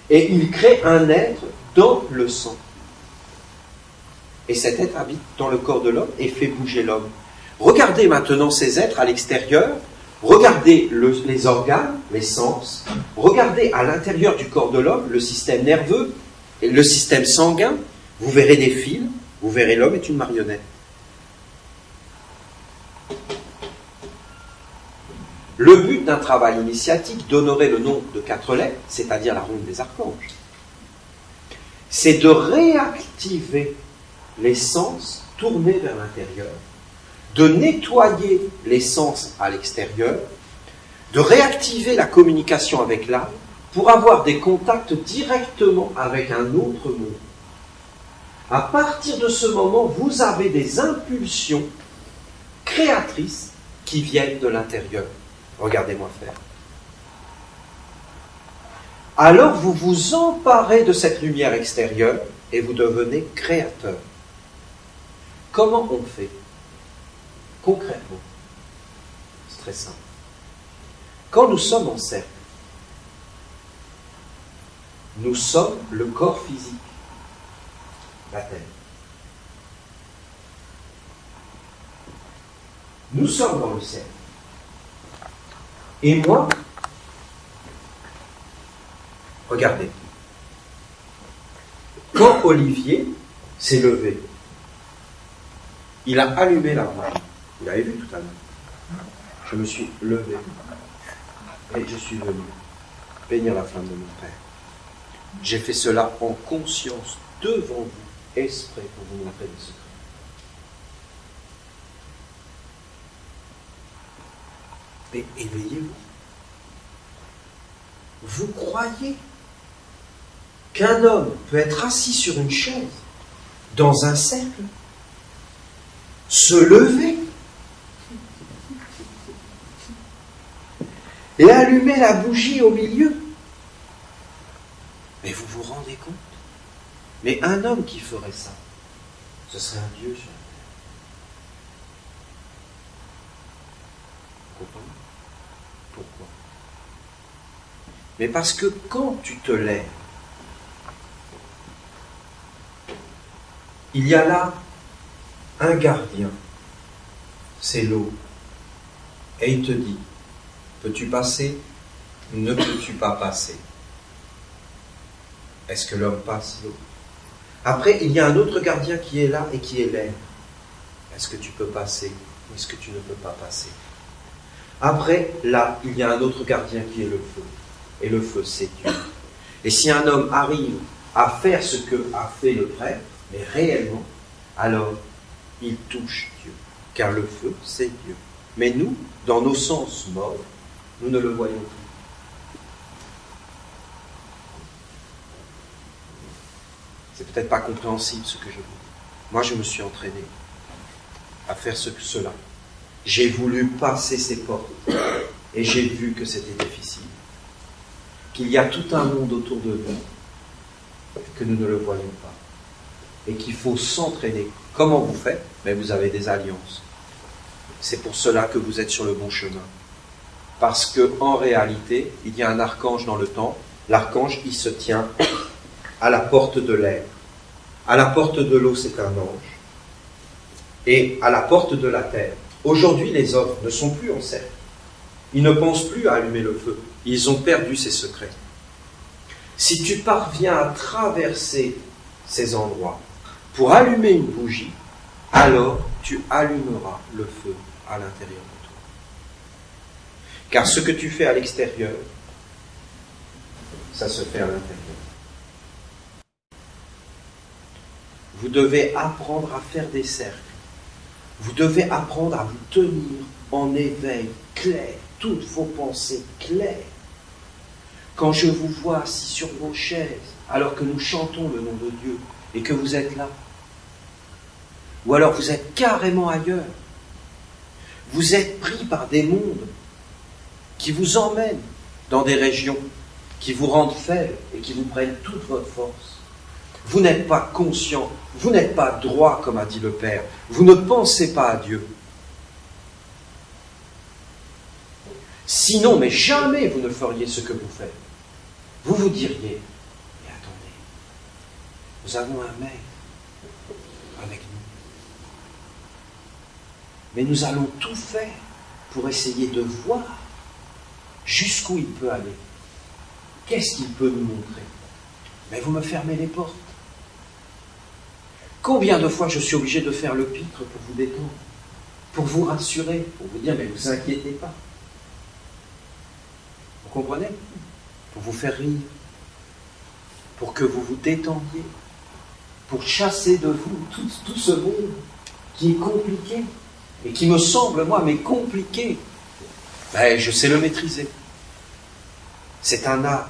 Et ils créent un être dans le sang. Et cet être habite dans le corps de l'homme et fait bouger l'homme. Regardez maintenant ces êtres à l'extérieur, regardez les organes, les sens, regardez à l'intérieur du corps de l'homme le système nerveux, et le système sanguin, vous verrez des fils, vous verrez l'homme est une marionnette. Le but d'un travail initiatique d'honorer le nom de 4 lettres, c'est-à-dire la ronde des archanges, c'est de réactiver les sens tournés vers l'intérieur, de nettoyer les sens à l'extérieur, de réactiver la communication avec l'âme pour avoir des contacts directement avec un autre monde. À partir de ce moment, vous avez des impulsions créatrices qui viennent de l'intérieur. Regardez-moi faire. Alors vous vous emparez de cette lumière extérieure et vous devenez créateur. Comment on fait? Concrètement, c'est très simple. Quand nous sommes en cercle, nous sommes le corps physique, la Terre. Nous sommes dans le cercle. Et moi, regardez, quand Olivier s'est levé, il a allumé la bougie. Vous l'avez vu tout à l'heure. Je me suis levé et je suis venu bénir la flamme de mon Père. J'ai fait cela en conscience devant vous, exprès pour vous montrer des secrets. Mais éveillez-vous. Vous croyez qu'un homme peut être assis sur une chaise, dans un cercle, se lever et allumer la bougie au milieu? Mais vous vous rendez compte? Mais un homme qui ferait ça, ce serait un Dieu sur la terre. Vous comprenez? Pourquoi? Mais parce que quand tu te lèves, il y a là un gardien, c'est l'eau. Et il te dit, peux-tu passer? Ne peux-tu pas passer? Est-ce que l'homme passe l'eau? Après, il y a un autre gardien qui est là et qui est l'air. Est-ce que tu peux passer ou est-ce que tu ne peux pas passer? Après, là, il y a un autre gardien qui est le feu. Et le feu, c'est Dieu. Et si un homme arrive à faire ce que a fait le prêtre, mais réellement, alors il touche Dieu. Car le feu, c'est Dieu. Mais nous, dans nos sens morts, nous ne le voyons plus. C'est peut-être pas compréhensible ce que je vous dis. Moi, je me suis entraîné à faire cela. J'ai voulu passer ces portes et j'ai vu que c'était difficile. Qu'il y a tout un monde autour de nous que nous ne le voyons pas. Et qu'il faut s'entraîner. Comment vous faites? Mais vous avez des alliances. C'est pour cela que vous êtes sur le bon chemin. Parce que en réalité, il y a un archange dans le temple. L'archange, il se tient à la porte de l'air. À la porte de l'eau, c'est un ange. Et à la porte de la terre. Aujourd'hui, les hommes ne sont plus en cercle. Ils ne pensent plus à allumer le feu. Ils ont perdu ces secrets. Si tu parviens à traverser ces endroits pour allumer une bougie, alors tu allumeras le feu à l'intérieur de toi. Car ce que tu fais à l'extérieur, ça se fait à l'intérieur. Vous devez apprendre à faire des cercles. Vous devez apprendre à vous tenir en éveil clair, toutes vos pensées claires. Quand je vous vois assis sur vos chaises, alors que nous chantons le nom de Dieu, et que vous êtes là, ou alors vous êtes carrément ailleurs, vous êtes pris par des mondes qui vous emmènent dans des régions qui vous rendent faibles et qui vous prennent toute votre force. Vous n'êtes pas conscient, vous n'êtes pas droit, comme a dit le Père. Vous ne pensez pas à Dieu. Sinon, mais jamais vous ne feriez ce que vous faites. Vous vous diriez, mais attendez, nous avons un maître avec nous. Mais nous allons tout faire pour essayer de voir jusqu'où il peut aller. Qu'est-ce qu'il peut nous montrer? Mais vous me fermez les portes. Combien de fois je suis obligé de faire le pitre pour vous détendre, pour vous rassurer, pour vous dire, mais ne vous inquiétez pas. Vous comprenez? Pour vous faire rire, pour que vous vous détendiez, pour chasser de vous tout ce monde qui est compliqué, et qui me semble, moi, mais compliqué. Ben, je sais le maîtriser. C'est un art.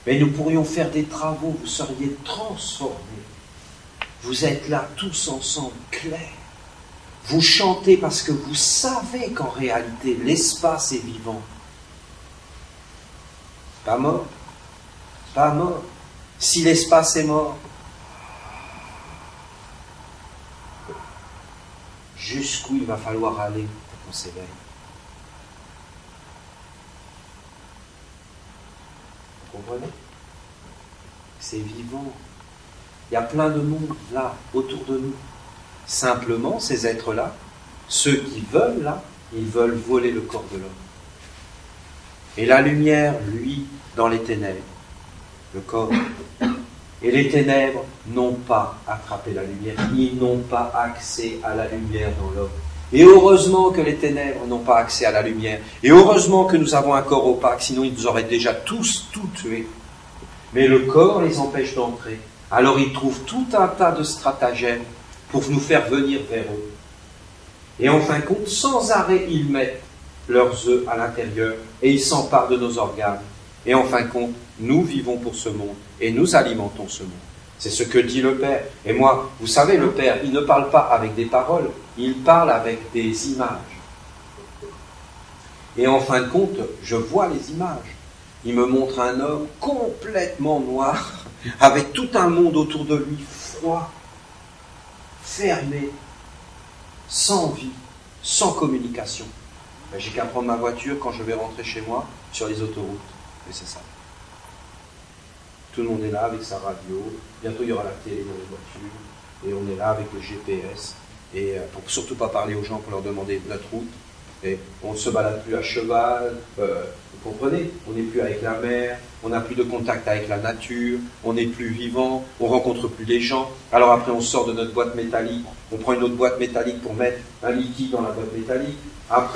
Mais nous pourrions faire des travaux, vous seriez transformés. Vous êtes là tous ensemble, clairs. Vous chantez parce que vous savez qu'en réalité, l'espace est vivant. Pas mort. Pas mort. Si l'espace est mort, jusqu'où il va falloir aller pour qu'on s'éveille? Vous comprenez? C'est vivant. Il y a plein de monde là, autour de nous. Simplement, ces êtres-là, ceux qui veulent là, ils veulent voler le corps de l'homme. Et la lumière, lui, dans les ténèbres, le corps. Et les ténèbres n'ont pas attrapé la lumière, ils n'ont pas accès à la lumière dans l'homme. Et heureusement que les ténèbres n'ont pas accès à la lumière. Et heureusement que nous avons un corps opaque, sinon ils nous auraient déjà tous tout tués. Mais le corps les empêche d'entrer. Alors ils trouvent tout un tas de stratagèmes pour nous faire venir vers eux. Et en fin de compte, sans arrêt, ils mettent leurs œufs à l'intérieur et ils s'emparent de nos organes. Et en fin de compte, nous vivons pour ce monde et nous alimentons ce monde. C'est ce que dit le Père. Et moi, vous savez, le Père, il ne parle pas avec des paroles, il parle avec des images. Et en fin de compte, je vois les images. Il me montre un homme complètement noir, avec tout un monde autour de lui, froid, fermé, sans vie, sans communication. Ben, j'ai qu'à prendre ma voiture quand je vais rentrer chez moi, sur les autoroutes. Et c'est ça. Tout le monde est là avec sa radio. Bientôt, il y aura la télé dans les voitures. Et on est là avec le GPS. Et pour surtout pas parler aux gens pour leur demander notre route. Et on ne se balade plus à cheval. Vous comprenez? On n'est plus avec la mer. On n'a plus de contact avec la nature. On n'est plus vivant. On rencontre plus les gens. Alors après, on sort de notre boîte métallique. On prend une autre boîte métallique pour mettre un liquide dans la boîte métallique. Après,